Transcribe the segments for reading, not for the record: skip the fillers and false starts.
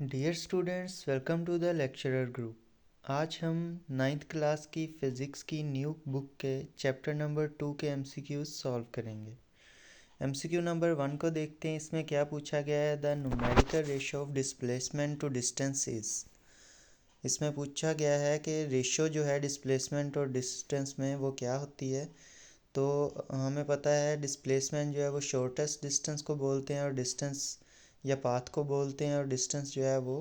Dear students, welcome to the lecturer group. आज हम 9th class की फ़िज़िक्स की न्यू बुक के चैप्टर नंबर 2 के एमसीक्यूज सॉल्व करेंगे। एमसीक्यू नंबर 1 को देखते हैं। इसमें क्या पूछा गया है? The numerical ratio of displacement to distance is. इसमें पूछा गया है कि रेशो जो है डिस्प्लेसमेंट और डिस्टेंस में वो क्या होती है। तो हमें पता है डिस्प्लेसमेंट जो है वो शॉर्टेस्ट डिस्टेंस को बोलते हैं और डिस्टेंस या पाथ को बोलते हैं, और डिस्टेंस जो है वो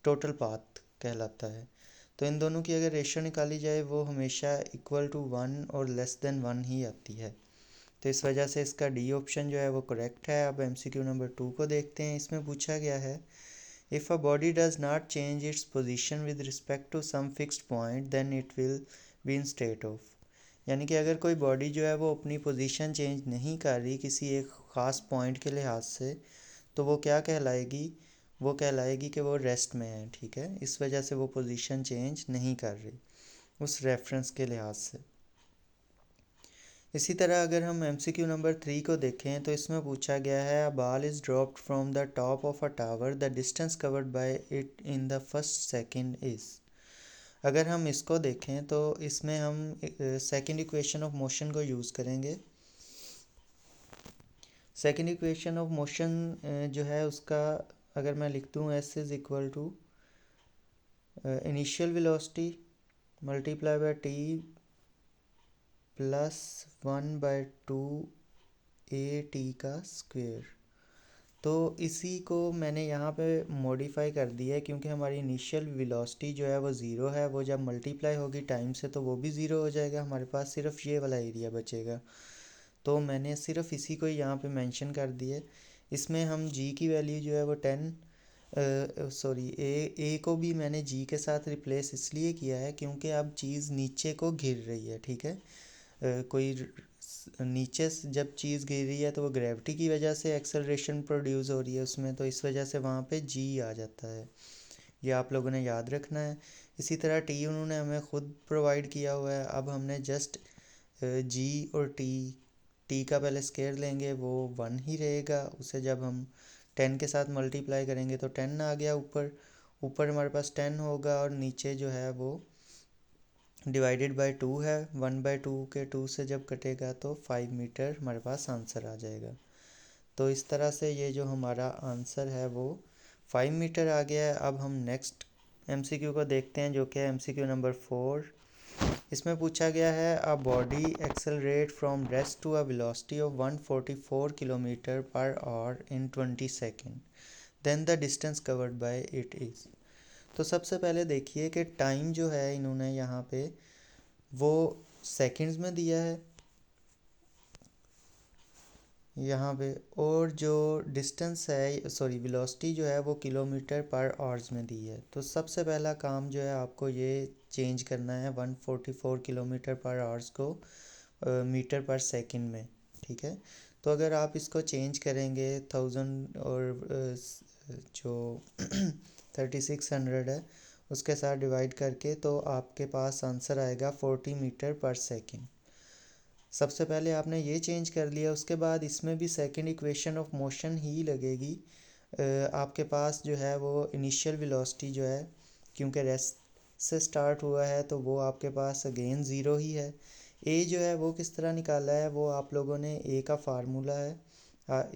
टोटल पाथ कहलाता है। तो इन दोनों की अगर रेशो निकाली जाए वो हमेशा इक्वल टू 1 और लेस देन 1 ही आती है। तो इस वजह से इसका डी ऑप्शन जो है वो करेक्ट है। अब एमसीक्यू नंबर 2 को देखते हैं। इसमें पूछा गया है, if a body does not change its position with respect to some fixed point then it will be in state of. यानी कि अगर कोई बॉडी जो है वो अपनी पोजीशन चेंज नहीं कर रही किसी एक ख़ास पॉइंट के लिहाज से, तो वो क्या कहलाएगी? वो कहलाएगी कि वो रेस्ट में है। ठीक है, इस वजह से वो पोजीशन चेंज नहीं कर रही उस रेफरेंस के लिहाज से। इसी तरह अगर हम एमसीक्यू नंबर 3 को देखें तो इसमें पूछा गया है, a ball is dropped from the top of a tower, the distance covered by it in the first second is. अगर हम इसको देखें तो इसमें हम सेकंड इक्वेशन ऑफ मोशन को यूज़ करेंगे। सेकंड इक्वेशन ऑफ मोशन जो है उसका अगर मैं लिख दूँ, S is equal to initial velocity multiply by T plus 1/2 A T का स्क्वेयर। तो इसी को मैंने यहाँ पे मॉडिफाई कर दिया है, क्योंकि हमारी इनिशियल वेलोसिटी जो है वो ज़ीरो है। वो जब मल्टीप्लाई होगी टाइम से तो वो भी ज़ीरो हो जाएगा, हमारे पास सिर्फ ये वाला एरिया बचेगा। तो मैंने सिर्फ इसी को यहाँ पे मेंशन कर दिए। इसमें हम जी की वैल्यू जो है वो 10 सॉरी ए को भी मैंने जी के साथ रिप्लेस इसलिए किया है क्योंकि अब चीज़ नीचे को घिर रही है। ठीक है, कोई नीचे से जब चीज़ गिर रही है तो वो ग्रेविटी की वजह से एक्सेलरेशन प्रोड्यूस हो रही है उसमें, तो इस वजह से वहाँ पे जी आ जाता है। ये आप लोगों ने याद रखना है। इसी तरह टी उन्होंने हमें ख़ुद प्रोवाइड किया हुआ है। अब हमने जस्ट जी और टी का पहले स्केयर लेंगे, वो 1 ही रहेगा। उसे जब हम 10 के साथ मल्टीप्लाई करेंगे तो 10 आ गया ऊपर। ऊपर हमारे पास 10 होगा और नीचे जो है वो डिवाइडेड बाय 2 है। 1/2 के 2 से जब कटेगा तो 5 मीटर हमारे पास आंसर आ जाएगा। तो इस तरह से ये जो हमारा आंसर है वो 5 मीटर आ गया है। अब हम नेक्स्ट एमसीक्यू को देखते हैं, जो कि है एमसीक्यू नंबर 4। इसमें पूछा गया है, a body accelerate from rest to a velocity of 144 kilometre per hour in 20 second, then the distance covered by it is. तो सबसे पहले देखिए कि टाइम जो है इन्होंने यहाँ पे वो सेकंड्स में दिया है यहाँ पे, और जो डिस्टेंस है सॉरी वेलोसिटी जो है वो किलोमीटर पर आवर्स में दी है। तो सबसे पहला काम जो है आपको ये चेंज करना है 144 किलोमीटर पर आवर्स को मीटर पर सेकंड में। ठीक है, तो अगर आप इसको चेंज करेंगे 1000 और जो 3600 है उसके साथ डिवाइड करके, तो आपके पास आंसर आएगा 40 मीटर पर सेकंड। सबसे पहले आपने ये चेंज कर लिया, उसके बाद इसमें भी सेकंड इक्वेशन ऑफ मोशन ही लगेगी। आपके पास जो है वो इनिशियल वेलोसिटी जो है, क्योंकि रेस्ट से स्टार्ट हुआ है तो वो आपके पास अगेन ज़ीरो ही है। ए जो है वो किस तरह निकाला है, वो आप लोगों ने ए का फार्मूला है।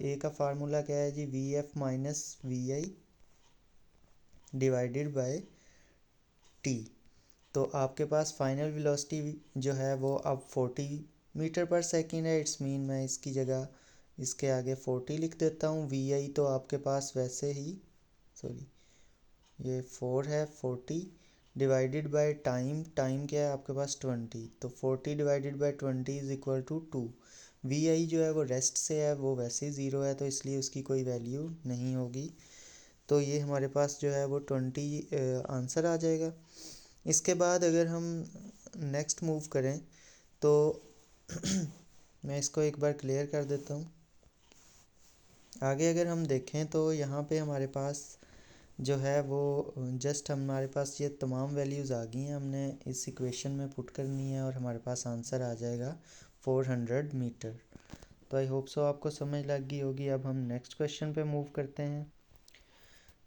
ए का फार्मूला क्या है जी? V f minus v i divided by t. तो आपके पास फाइनल वेलोसिटी जो है वो अब 40 मीटर पर सेकंड है। इट्स मीन मैं इसकी जगह इसके आगे 40 लिख देता हूँ। वी आई तो आपके पास वैसे ही सॉरी ये 4 है, 40 डिवाइडेड बाय टाइम। टाइम क्या है आपके पास? 20। तो 40 divided by 20 is equal to 2। V i जो है वो रेस्ट से है, वो वैसे ही ज़ीरो है, तो इसलिए उसकी कोई वैल्यू नहीं होगी। तो ये हमारे पास जो है वो 20 आंसर आ जाएगा। इसके बाद अगर हम नेक्स्ट मूव करें तो मैं इसको एक बार क्लियर कर देता हूँ। आगे अगर हम देखें तो यहाँ पे हमारे पास जो है वो जस्ट हमारे पास ये तमाम वैल्यूज़ आ गई हैं, हमने इस इक्वेशन में पुट करनी है और हमारे पास आंसर आ जाएगा 400 मीटर। तो आई होप सो आपको समझ लग गई होगी। अब हम नेक्स्ट क्वेश्चन पे मूव करते हैं।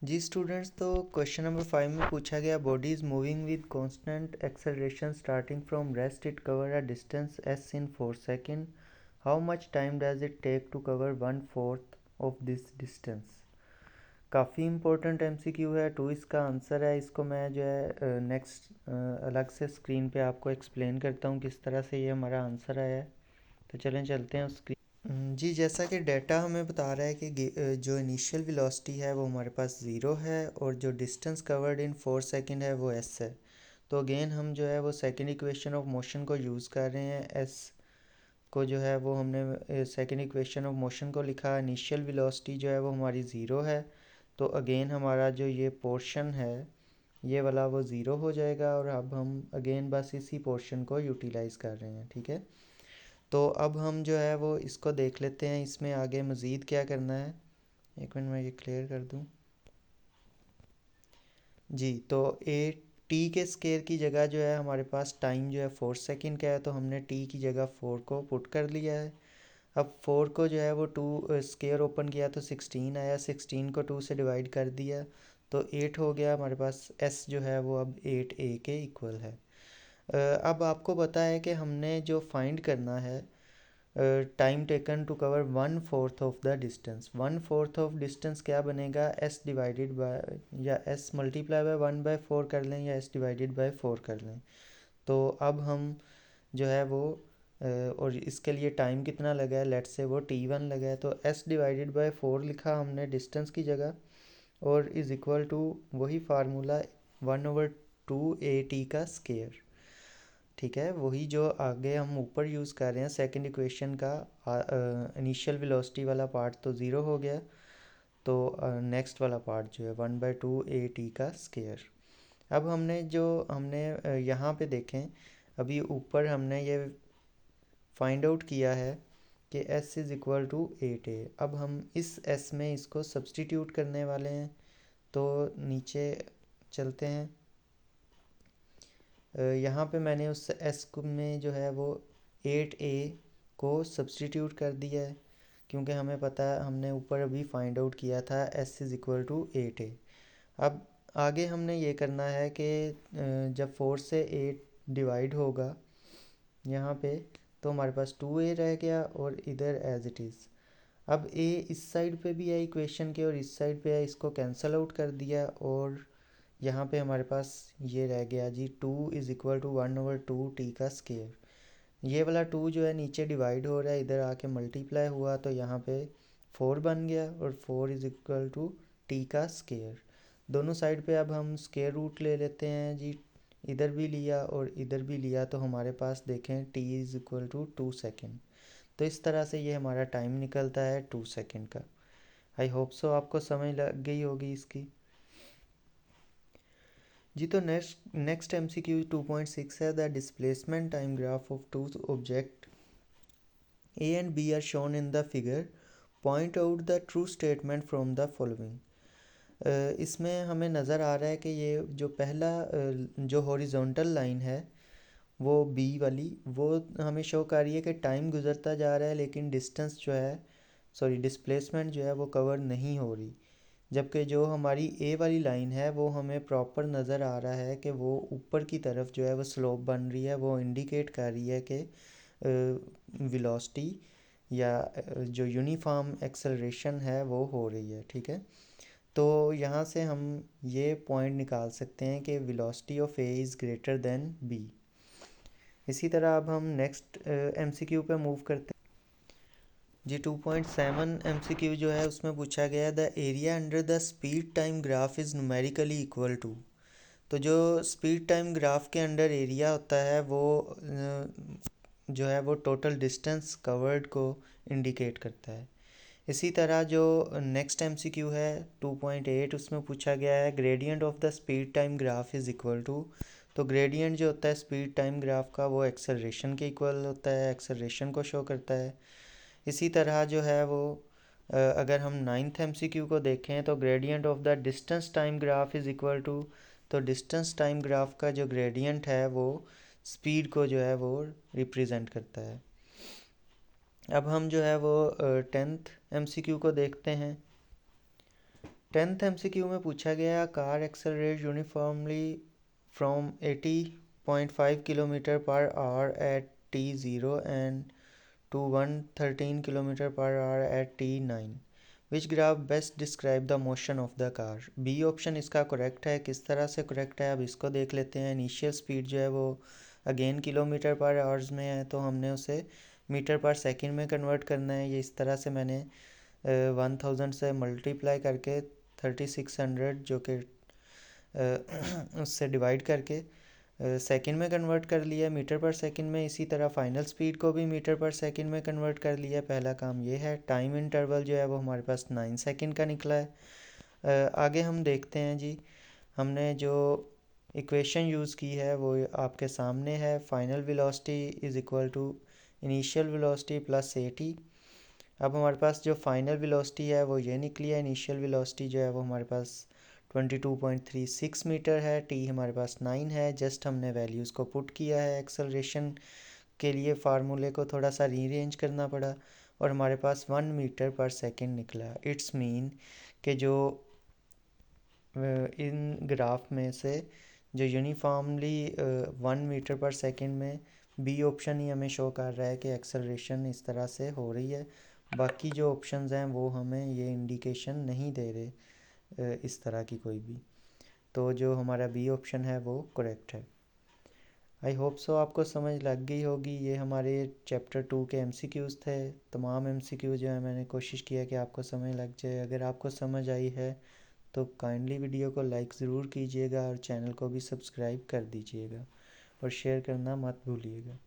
जी स्टूडेंट्स, तो क्वेश्चन नंबर 5 में पूछा गया body is moving with constant acceleration starting from rest it cover a distance s in 4 second. How much time does it take to cover 1/4 of this distance. काफ़ी important MCQ है। टू इसका answer है। इसको मैं जो है नेक्स्ट अलग से स्क्रीन पे आपको एक्सप्लेन करता हूँ किस तरह से ये हमारा आंसर आया है। तो चलें चलते हैं उस स्क्रीन। जी, जैसा कि डाटा हमें बता रहा है कि जो इनिशियल वेलोसिटी है वो हमारे पास ज़ीरो है और जो डिस्टेंस कवर्ड इन 4 सेकंड है वो एस है। तो अगेन हम जो है वो सेकंड इक्वेशन ऑफ मोशन को यूज़ कर रहे हैं। एस को जो है वो हमने सेकंड इक्वेशन ऑफ मोशन को लिखा। इनिशियल वेलोसिटी जो है वो हमारी ज़ीरो है, तो अगेन हमारा जो ये पोर्शन है ये वाला वो ज़ीरो हो जाएगा और अब हम अगेन बस इसी पोर्शन को यूटिलाइज़ कर रहे हैं। ठीक है, तो अब हम जो है वो इसको देख लेते हैं इसमें आगे मज़ीद क्या करना है। एक मिनट मैं ये क्लियर कर दूं। जी, तो ए टी के स्केयर की जगह जो है हमारे पास टाइम जो है 4 सेकंड का है, तो हमने टी की जगह 4 को पुट कर लिया है। अब 4 को जो है वो 2 स्केयर ओपन किया तो 16 आया, 16 को 2 से डिवाइड कर दिया तो 8 हो गया हमारे पास। एस जो है वो अब 8 ए के इक्वल है। अब आपको पता है कि हमने जो फाइंड करना है time taken to cover 1/4 of the distance. 1/4 of distance क्या बनेगा, एस डिवाइडेड बाय या एस मल्टीप्लाई बाय 1/4 कर लें या एस डिवाइडेड बाय 4 कर लें। तो अब हम जो है वो और इसके लिए टाइम कितना लगा है, लेट्स से वो t1 लगा है, तो s डिवाइडेड बाय 4 लिखा हमने डिस्टेंस की जगह और इज़ इक्वल टू वही फार्मूला 1/2 at का स्केयर। ठीक है, वही जो आगे हम ऊपर यूज़ कर रहे हैं सेकंड इक्वेशन का। इनिशियल वेलोसिटी वाला पार्ट तो ज़ीरो हो गया, तो नेक्स्ट वाला पार्ट जो है 1/2 at का स्केयर। अब हमने यहाँ पे देखें, अभी ऊपर हमने ये फाइंड आउट किया है कि s is equal to 8a। अब हम इस s में इसको सब्सटीट्यूट करने वाले हैं, तो नीचे चलते हैं। यहाँ पे मैंने उस एस में जो है वो 8a को सब्सटीट्यूट कर दिया है, क्योंकि हमें पता है हमने ऊपर अभी फाइंड आउट किया था s is equal to 8a। अब आगे हमने ये करना है कि जब 4 से 8 डिवाइड होगा यहाँ पे तो हमारे पास 2a रह गया और इधर एज इट इज़। अब a इस साइड पे भी है इक्वेशन के और इस साइड पे है, इसको कैंसिल आउट कर दिया और यहाँ पे हमारे पास ये रह गया जी 2 इज़ इक्वल टू 1/2 t का स्केयर। ये वाला 2 जो है नीचे डिवाइड हो रहा है, इधर आके मल्टीप्लाई हुआ तो यहाँ पे 4 बन गया और 4 इज़ इक्वल टू t का स्केयर। दोनों साइड पे अब हम स्केयर रूट ले लेते हैं जी, इधर भी लिया और इधर भी लिया तो हमारे पास देखें t is equal to 2 second. तो इस तरह से ये हमारा टाइम निकलता है 2 सेकेंड का। आई होप सो आपको समझ लग गई होगी इसकी। जी, तो नेक्स्ट MCQ 2.6 है the displacement time graph of two object A and B are shown in the figure. Point out the true statement from the following. इसमें हमें नज़र आ रहा है कि ये जो पहला जो हॉरिजॉन्टल लाइन है वो B वाली, वो हमें शो कर रही है कि टाइम गुजरता जा रहा है लेकिन डिस्टेंस जो है, सॉरी डिस्प्लेसमेंट जो है वो कवर नहीं हो रही। जबकि जो हमारी ए वाली लाइन है वो हमें प्रॉपर नज़र आ रहा है कि वो ऊपर की तरफ जो है वो स्लोप बन रही है, वो इंडिकेट कर रही है कि वेलोसिटी या जो यूनिफॉर्म एक्सेलरेशन है वो हो रही है। ठीक है, तो यहाँ से हम ये पॉइंट निकाल सकते हैं कि velocity of A is greater than B. इसी तरह अब हम नेक्स्ट MCQ पे मूव करते हैं। जी, 2.7 MCQ जो है उसमें पूछा गया है the area under the speed time graph is numerically equal to. तो जो स्पीड टाइम ग्राफ के अंडर एरिया होता है वो जो है वो टोटल डिस्टेंस कवर्ड को इंडिकेट करता है। इसी तरह जो नेक्स्ट MCQ है 2.8 उसमें पूछा गया है gradient of the speed time graph is equal to. तो ग्रेडियंट जो होता है स्पीड टाइम ग्राफ का वो एक्सेलरेशन के इक्वल होता है, एक्सेलरेशन को शो करता है। इसी तरह जो है वो अगर हम 9th MCQ को देखें तो gradient of the distance time graph is equal to. तो डिस्टेंस टाइम ग्राफ का जो ग्रेडियंट है वो स्पीड को जो है वो रिप्रेजेंट करता है। अब हम जो है वो 10th MCQ को देखते हैं। 10th MCQ में पूछा गया car accelerate uniformly from 80.5 kilometre per hour at T0 and to 113 kilometre per hour at T9 which graph best describe the motion of the car. B option इसका correct है। किस तरह से करेक्ट है अब इसको देख लेते हैं। इनिशियल स्पीड जो है वो अगेन किलोमीटर पर आवर्स में है, तो हमने उसे मीटर पर सेकंड में कन्वर्ट करना है। ये इस तरह से मैंने 1000 से मल्टीप्लाई करके 3600 जो कि उससे डिवाइड करके सेकंड में कन्वर्ट कर लिया मीटर पर सेकंड में। इसी तरह फाइनल स्पीड को भी मीटर पर सेकंड में कन्वर्ट कर लिया। पहला काम ये है। टाइम इंटरवल जो है वो हमारे पास 9 सेकंड का निकला है। आगे हम देखते हैं जी, हमने जो इक्वेशन यूज़ की है वो आपके सामने है। Final velocity is equal to initial velocity plus AT। अब हमारे पास जो फाइनल वेलोसिटी है वो ये निकली है। इनिशियल वेलोसिटी जो है वो हमारे पास 22.36 मीटर है। टी हमारे पास 9 है। जस्ट हमने वैल्यूज़ को पुट किया है। एक्सेलरेशन के लिए फार्मूले को थोड़ा सा रीअरेंज करना पड़ा और हमारे पास 1 मीटर पर सेकंड निकला। इट्स मीन कि जो इन ग्राफ में से जो यूनिफॉर्मली 1 मीटर पर सेकंड में बी ऑप्शन ही हमें शो कर रहा है कि एक्सेलरेशन इस तरह से हो रही है। बाकी जो ऑप्शंस हैं वो हमें ये इंडिकेशन नहीं दे रहे इस तरह की कोई भी। तो जो हमारा बी ऑप्शन है वो करेक्ट है। आई होप सो आपको समझ लग गई होगी। ये हमारे चैप्टर 2 के MCQs थे। तमाम MCQ जो है मैंने कोशिश किया कि आपको समझ लग जाए। अगर आपको समझ आई है तो काइंडली वीडियो को लाइक ज़रूर कीजिएगा और चैनल को भी सब्सक्राइब कर दीजिएगा और शेयर करना मत भूलिएगा।